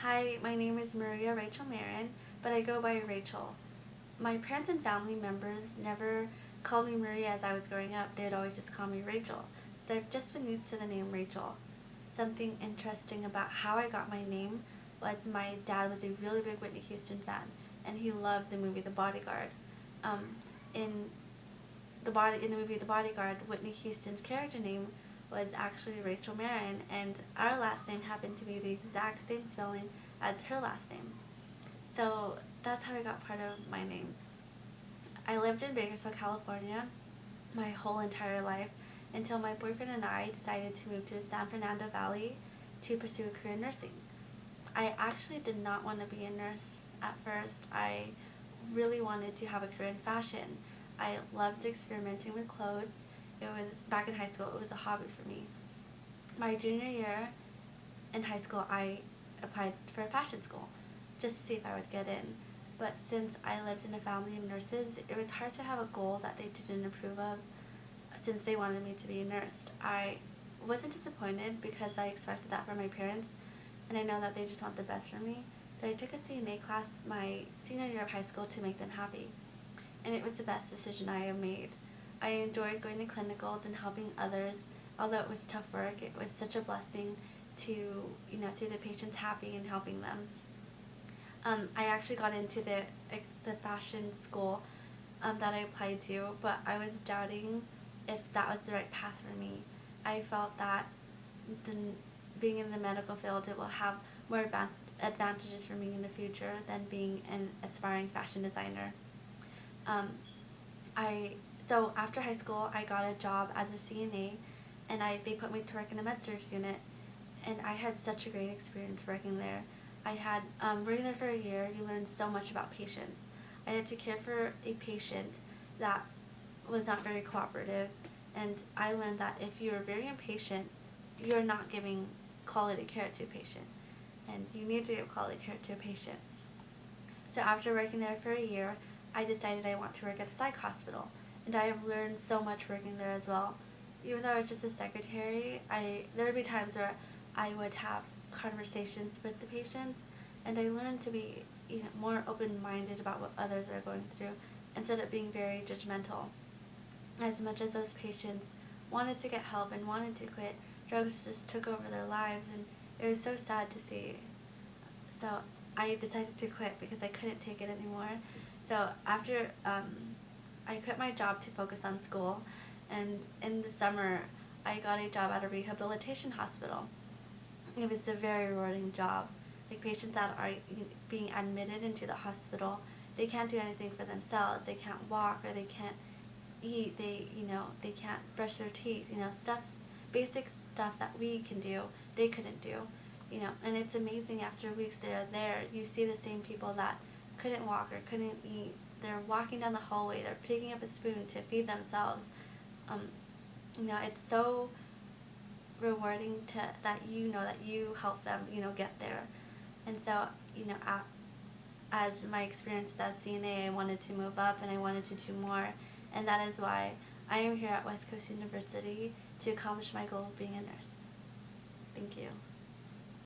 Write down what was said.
Hi, my name is Maria Rachel Marin, but I go by Rachel. My parents and family members never called me Maria as I was growing up. They'd always just call me Rachel. So I've just been used to the name Rachel. Something interesting about how I got my name was my dad was a really big Whitney Houston fan, and he loved the movie The Bodyguard. Um, in in the movie The Bodyguard, Whitney Houston's character name was actually Rachel Marin, and our last name happened to be the exact same spelling as her last name. So that's how I got part of my name. I lived in Bakersfield, California my whole entire life until my boyfriend and I decided to move to the San Fernando Valley to pursue a career in nursing. I actually did not want to be a nurse at first. I really wanted to have a career in fashion. I loved experimenting with clothes. It was back in high school, it was a hobby for me. My junior year in high school, I applied for a fashion school just to see if I would get in. But since I lived in a family of nurses, it was hard to have a goal that they didn't approve of since they wanted me to be a nurse. I wasn't disappointed because I expected that from my parents, and I know that they just want the best for me. So I took a CNA class my senior year of high school to make them happy, and it was the best decision I have made. I enjoyed going to clinicals and helping others. Although it was tough work, it was such a blessing to see the patients happy and helping them. I actually got into the fashion school that I applied to, but I was doubting if that was the right path for me. I felt that the, being in the medical field, it will have more advantages for me in the future than being an aspiring fashion designer. Um, I so after high school, I got a job as a CNA, and they put me to work in the med surg unit, and I had such a great experience working there. I had working there for a year. You learn so much about patients. I had to care for a patient that was not very cooperative, and I learned that if you're very impatient, you're not giving quality care to a patient, and you need to give quality care to a patient. So after working there for a year, I decided I want to work at a psych hospital, and I have learned so much working there as well. Even though I was just a secretary, there would be times where I would have conversations with the patients, and I learned to be more open-minded about what others are going through instead of being very judgmental. As much as those patients wanted to get help and wanted to quit, drugs just took over their lives, and it was so sad to see. So I decided to quit because I couldn't take it anymore. So after I quit my job to focus on school, and in the summer I got a job at a rehabilitation hospital. It was a very rewarding job. Like patients that are being admitted into the hospital, they can't do anything for themselves. They can't walk or they can't eat. They can't brush their teeth. Basic stuff that we can do, they couldn't do. And it's amazing after weeks they're there, you see the same people that couldn't walk or couldn't eat. They're walking down the hallway. They're picking up a spoon to feed themselves. Um, it's so rewarding that you help them get there. And so as my experience as CNA, I wanted to move up and I wanted to do more, and that is why I am here at West Coast University to accomplish my goal of being a nurse. Thank you.